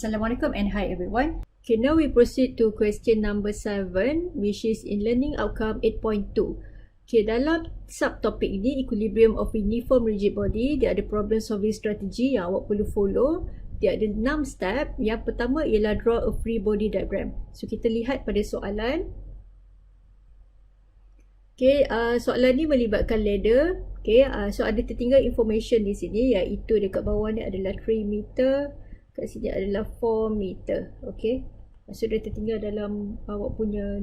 Assalamualaikum and hi everyone. Okay, now we proceed to question number 7, which is in learning outcome 8.2. Okay, dalam subtopik ini, equilibrium of uniform rigid body, dia ada problem solving strategy yang awak perlu follow. Dia ada 6 step. Yang pertama ialah draw a free body diagram. So kita lihat pada soalan. Okay, soalan ni melibatkan ladder. Okay, so ada tertinggal information di sini, iaitu dekat bawah ni adalah 3 meter. Kat sini adalah 4 meter. Okay, so dia tertinggal dalam awak punya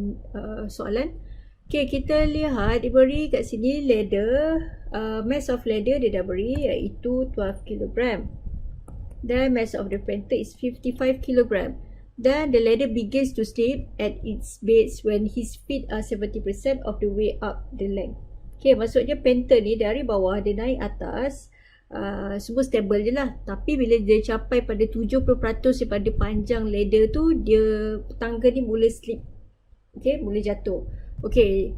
soalan. Okay, kita lihat diberi kat sini ladder, mass of ladder dia dah beri iaitu 12 kg. Dan mass of the printer is 55 kg. Then the ladder begins to slip at its base when his feet are 70% of the way up the length. Okay, maksudnya printer ni dari bawah dia naik atas, semua stable je lah. Tapi bila dia capai pada 70% daripada panjang ladder tu, dia tangga ni mula slip. Okay, mula jatuh. Okay,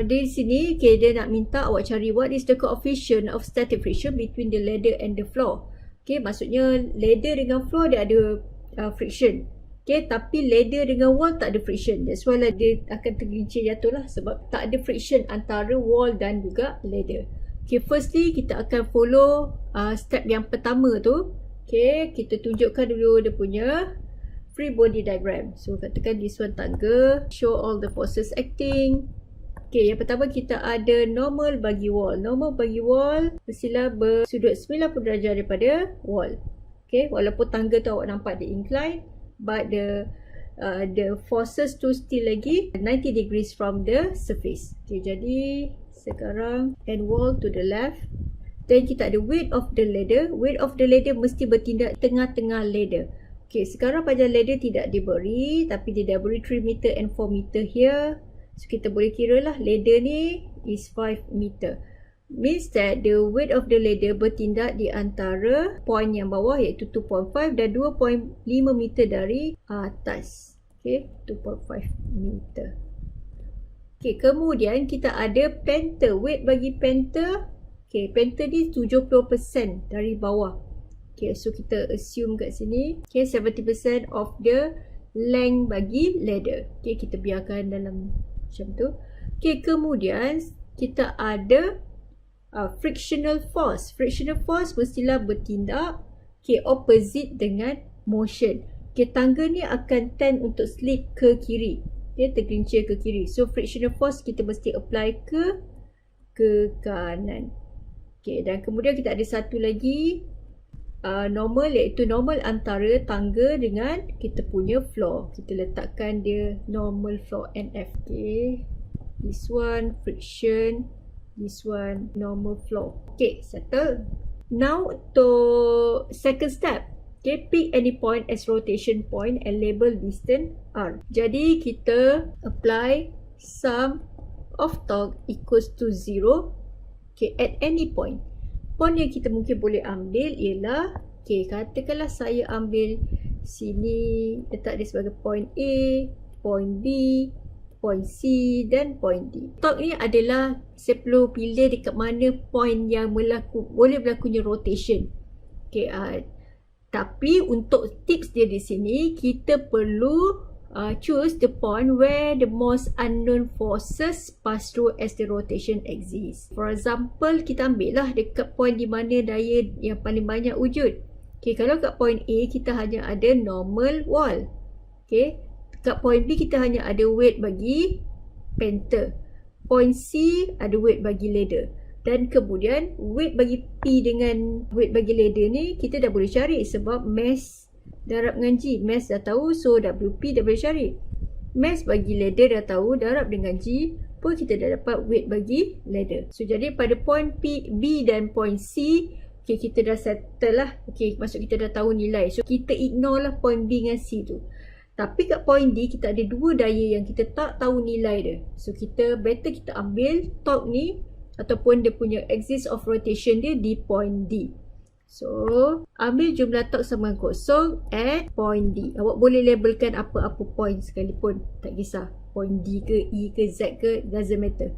di sini okay, dia nak minta awak cari what is the coefficient of static friction between the ladder and the floor. Okay, maksudnya ladder dengan floor dia ada friction. Okay, tapi ladder dengan wall tak ada friction. That's why lah dia akan tergelincir jatuh lah, sebab tak ada friction antara wall dan juga ladder. Okay, firstly kita akan follow step yang pertama tu. Okay, kita tunjukkan dulu dia punya free body diagram. So katakan this one tangga, show all the forces acting. Okay, yang pertama kita ada normal bagi wall. Normal bagi wall mestilah bersudut 90 darjah daripada wall. Okay, walaupun tangga tu awak nampak dia incline, but the forces tu still lagi 90 degrees from the surface. Okay, jadi sekarang and wall to the left. Then kita ada weight of the ladder. Weight of the ladder mesti bertindak tengah-tengah ladder. Okay, sekarang panjang ladder tidak diberi, tapi dia dah beri 3 meter and 4 meter here. So kita boleh kira lah ladder ni is 5 meter. Means that the weight of the ladder bertindak di antara point yang bawah iaitu 2.5 dan 2.5 meter dari atas. Okay, 2.5 meter. Okay, kemudian kita ada penter. Weight bagi penter. Okay, penter ni 70% dari bawah. Okay, so kita assume kat sini. Okay, 70% of the length bagi ladder. Okay, kita biarkan dalam macam tu. Okay, kemudian kita ada frictional force. Frictional force mestilah bertindak opposite dengan motion. Tangga ni akan tend untuk slip ke kiri. Dia tergelincir ke kiri. So frictional force kita mesti apply ke kanan. Dan kemudian kita ada satu lagi normal, iaitu normal antara tangga dengan kita punya floor. Kita letakkan dia normal floor NF. This one friction, this one normal floor. Settle. Now to second step. Pick any point as rotation point and label distance R. Jadi kita apply sum of torque equals to 0 at any point. Point yang kita mungkin boleh ambil ialah katakanlah saya ambil sini, letak dia sebagai point A, point B, point C dan point D. Torque ni adalah saya perlu pilih dekat mana point yang boleh berlakunya rotation. Tapi untuk tips dia di sini, kita perlu choose the point where the most unknown forces pass through as the rotation exists. For example, kita ambil lah dekat point di mana daya yang paling banyak wujud. Kalau kat point A kita hanya ada normal wall. Kat point B kita hanya ada weight bagi penter. Point C ada weight bagi ladder. Dan kemudian weight bagi P dengan weight bagi ladder ni kita dah boleh cari, sebab mass darab dengan G. Mass dah tahu, so WP dah boleh cari. Mass bagi ladder dah tahu, darab dengan G pun kita dah dapat weight bagi ladder. So jadi pada point P, B dan point C, kita dah settle lah. Maksud kita dah tahu nilai. So kita ignore lah point B dengan C tu. Tapi kat point D kita ada dua daya yang kita tak tahu nilai dia. So kita better kita ambil torque ni ataupun dia punya axis of rotation dia di point D. So ambil jumlah torque sama kosong at point D. Awak boleh labelkan apa-apa point sekalipun, tak kisah. Point D ke E ke Z ke, doesn't matter.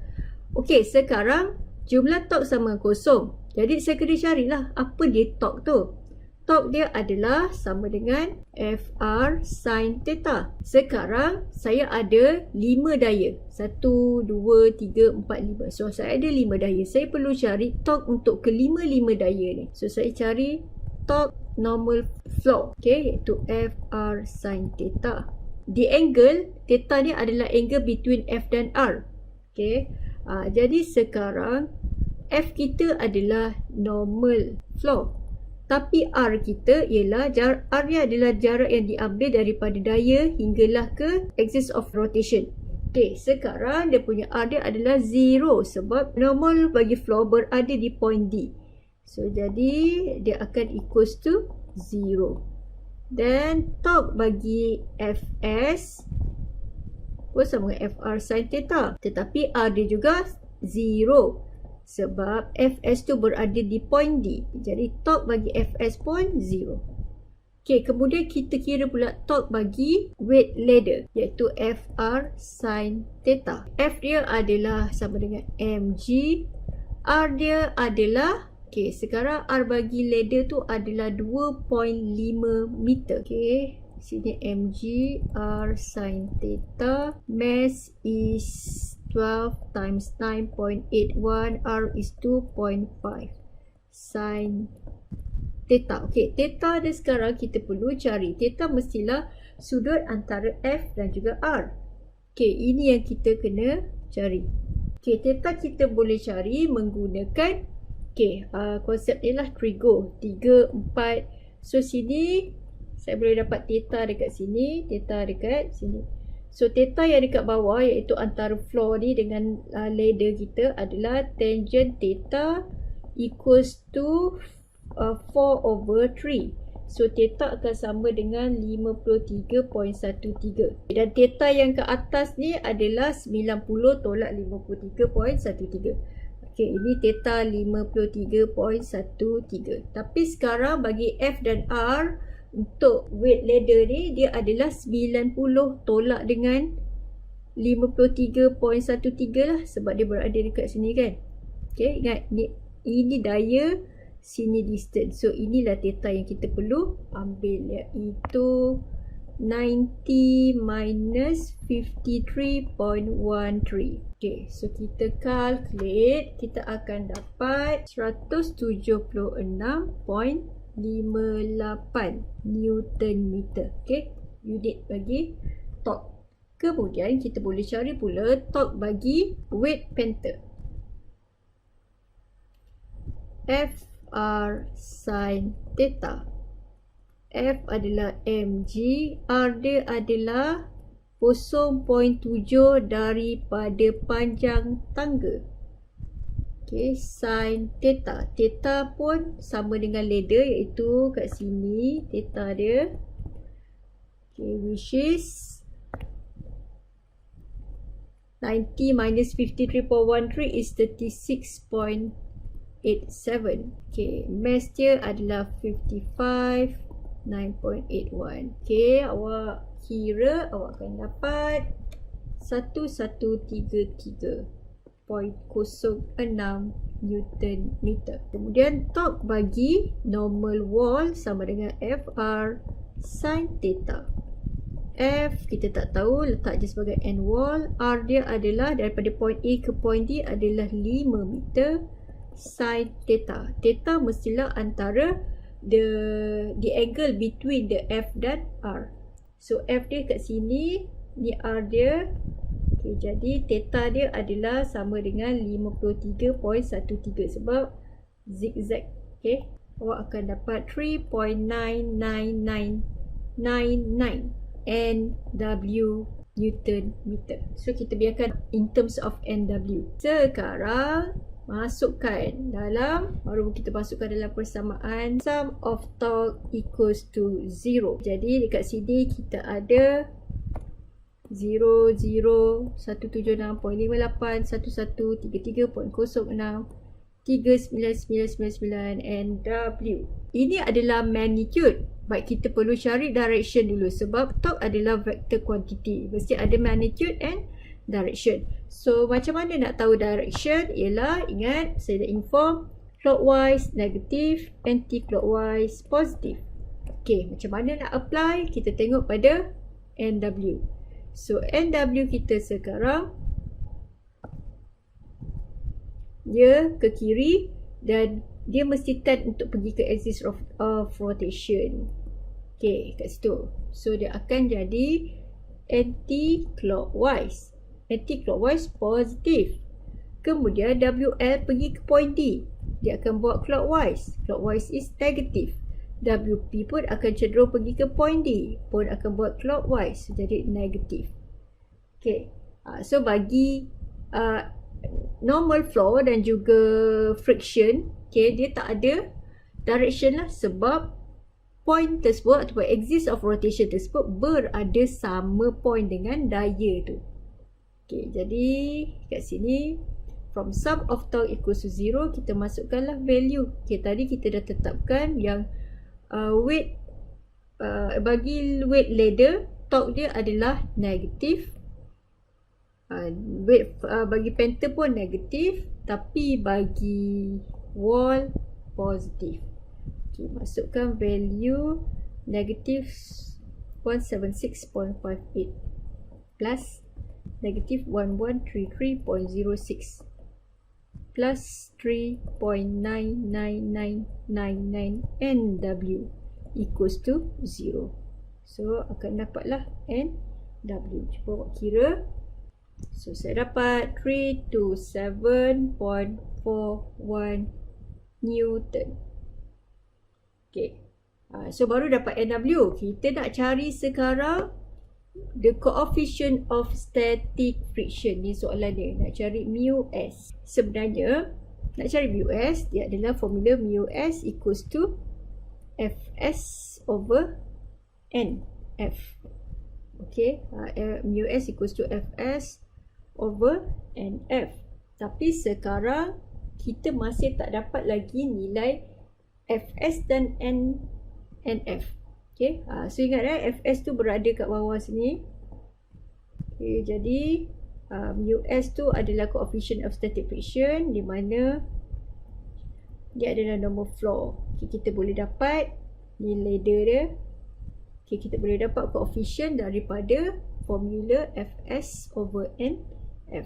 Sekarang jumlah torque sama kosong. Jadi saya kena carilah apa dia torque tu. Torque dia adalah sama dengan FR sin theta. Sekarang saya ada 5 daya. 1, 2, 3, 4, 5. So saya ada 5 daya. Saya perlu cari torque untuk kelima-lima daya ni. So saya cari torque normal flow. Okay, iaitu FR sin theta. The angle, theta ni adalah angle between F dan R. Okay, jadi sekarang F kita adalah normal flow. Tapi R kita ialah R ni adalah jarak yang diambil daripada daya hinggalah ke axis of rotation. Okay, sekarang dia punya R dia adalah 0 sebab normal bagi flow berada di point D. So, jadi dia akan equals to 0. Dan torque bagi Fs pun sama dengan FR sin theta. Tetapi R dia juga 0. Sebab Fs tu berada di point D. Jadi torque bagi Fs pun 0. Okey, kemudian kita kira pula torque bagi weight ladder iaitu FR sin theta. F dia adalah sama dengan mg. R dia adalah, okey, sekarang R bagi ladder tu adalah 2.5 meter. Okey, sini mg R sin theta. Mass is 12 times 9.81. R is 2.5 sin theta. Okey, theta dia sekarang kita perlu cari. Theta mestilah sudut antara F dan juga R. Okey, ini yang kita kena cari. Okey, theta kita boleh cari menggunakan konsep ni lah trigo 3, 4. So sini saya boleh dapat theta dekat sini, theta dekat sini. So, theta yang dekat bawah iaitu antara floor ni dengan ladder kita adalah tangent theta equals to 4/3. So, theta akan sama dengan 53.13. Dan theta yang ke atas ni adalah 90 tolak 53.13. Okey, ini theta 53.13. Tapi sekarang bagi F dan R, untuk weight ladder ni dia adalah 90 tolak dengan 53.13 lah sebab dia berada dekat sini kan. Okey, ingat ini daya, sini distance. So inilah theta yang kita perlu ambil iaitu 90 minus 53.13. Okey, so kita calculate, kita akan dapat 176.58 Newton meter. Okey, unit bagi torque. Kemudian kita boleh cari pula torque bagi weight panther. FR sin theta. F adalah mg, R dia adalah 0.7 daripada panjang tangga. Okay, sin theta. Theta pun sama dengan ladder iaitu kat sini theta dia. Okay, which is 90 minus 53.13 is 36.87. Okay, mass dia adalah 55.9.81. Okay, awak kira awak akan dapat 1133.06 Newton meter. Kemudian torque bagi normal wall sama dengan FR sin theta. F kita tak tahu, letak je sebagai end wall. R dia adalah daripada point A ke point D adalah 5 meter. Sin theta. Theta mestilah antara the angle between the F dan R. So F dia kat sini, ni R dia. Okay, jadi theta dia adalah sama dengan 53.13 sebab zigzag. Okay, awak akan dapat 3.99999 NW Newton meter. So kita biarkan in terms of NW. Sekarang masukkan dalam, baru kita masukkan dalam persamaan sum of torque equals to 0. Jadi dekat sini kita ada 176.58, 1133.06, 39999 NW. Ini adalah magnitude. Baik, kita perlu cari direction dulu sebab torque adalah vector quantity. Mesti ada magnitude and direction. So macam mana nak tahu direction? Ialah, ingat saya dah inform clockwise negatif, anti-clockwise positif. Okay, macam mana nak apply? Kita tengok pada NW. So, NW kita sekarang dia ke kiri dan dia mesti turn untuk pergi ke axis of rotation. Okay, kat situ. So, dia akan jadi anti-clockwise. Anti-clockwise positif. Kemudian WL pergi ke point D. Dia akan buat clockwise. Clockwise is negative. WP pun akan cenderung pergi ke point D. Pun akan buat clockwise. Jadi negatif. Okay. So bagi normal flow dan juga friction, okay, dia tak ada direction lah. Sebab point tersebut ataupun axis of rotation tersebut berada sama point dengan daya tu. Okay, jadi kat sini from sum of torque equals to 0, kita masukkanlah value. Okay, tadi kita dah tetapkan yang weight bagi weight ladder, torque dia adalah negatif. Weight bagi penta pun negatif, tapi bagi wall positif. Okay, masukkan value negatif 176.58 plus negatif 1133.06 plus 3.99999 NW equals to 0. So, akan dapatlah NW. Cuba buat kira. So, saya dapat 327.41 Newton. Okay. So, baru dapat NW. Kita nak cari sekarang the coefficient of static friction. Ni soalan dia. Nak cari mu S. Sebenarnya, nak cari mu S, dia adalah formula mu S equals to Fs over Nf. Okay. Mu S equals to Fs over Nf. Tapi sekarang, kita masih tak dapat lagi nilai Fs dan Nf. Okay, so ingat Fs tu berada kat bawah sini. Okay, jadi mu S tu adalah coefficient of static friction, di mana dia adalah normal flow. Okay, kita boleh dapat nilai dia. Okay, kita boleh dapat coefficient daripada formula Fs over Nf.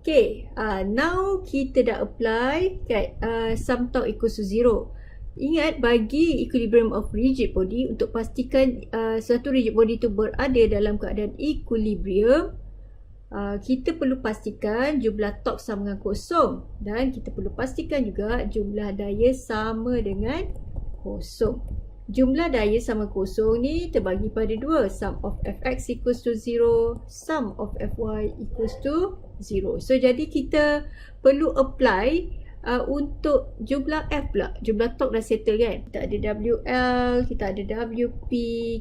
Okay, now kita dah apply kat sum torque equals to 0. Ingat, bagi equilibrium of rigid body, untuk pastikan satu rigid body itu berada dalam keadaan equilibrium, kita perlu pastikan jumlah torque sama dengan kosong. Dan kita perlu pastikan juga jumlah daya sama dengan kosong. Jumlah daya sama kosong ni terbagi pada dua. Sum of Fx equals to 0. Sum of Fy equals to 0. So, jadi kita perlu apply untuk jumlah F pula. Jumlah torque dah settle kan. Kita ada WL, kita ada WP,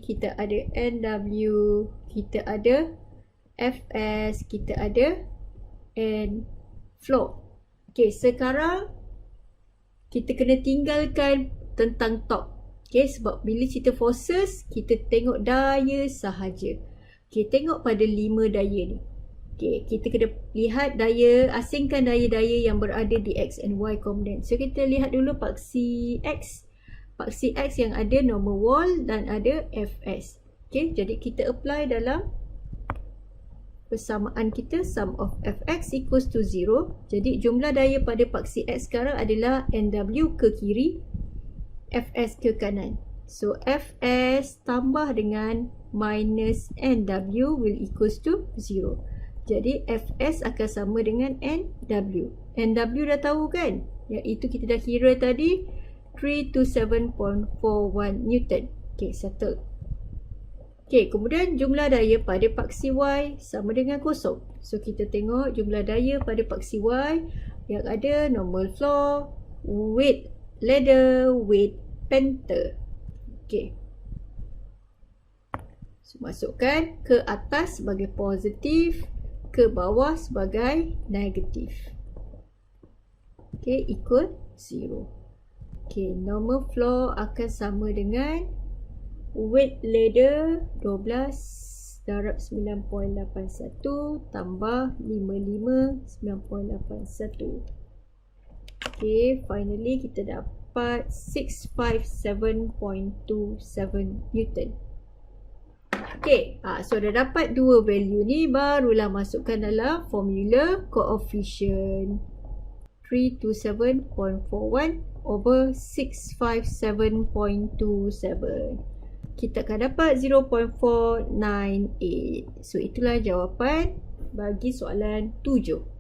kita ada NW, kita ada Fs, kita ada N flow. Okay, sekarang kita kena tinggalkan tentang torque. Okay, sebab bila cerita forces, kita tengok daya sahaja. Okay, tengok pada 5 daya ni. Okay, kita kena lihat daya, asingkan daya-daya yang berada di X and Y komponen. So, kita lihat dulu paksi X. Paksi X yang ada normal wall dan ada Fs. Okay, jadi kita apply dalam persamaan kita, sum of Fx equals to 0. Jadi, jumlah daya pada paksi X sekarang adalah NW ke kiri, Fs ke kanan. So, Fs tambah dengan minus NW will equals to 0. Jadi, Fs akan sama dengan NW. NW dah tahu kan? Iaitu kita dah kira tadi 327.41 Newton. Okay, settle. Okay, kemudian jumlah daya pada paksi Y sama dengan kosong. So, kita tengok jumlah daya pada paksi Y yang ada normal floor, weight ladder, weight penta. Okay. So, masukkan ke atas sebagai positif, ke bawah sebagai negatif. Okay, equal 0. Okay, normal flow akan sama dengan weight ladder 12 darab 9.81 tambah 55 9.81. Okay, finally kita dapat 657.27 Newton. Okay, so dah dapat dua value ni, barulah masukkan dalam formula coefficient 327.41 over 657.27. Kita akan dapat 0.498. So itulah jawapan bagi soalan 7.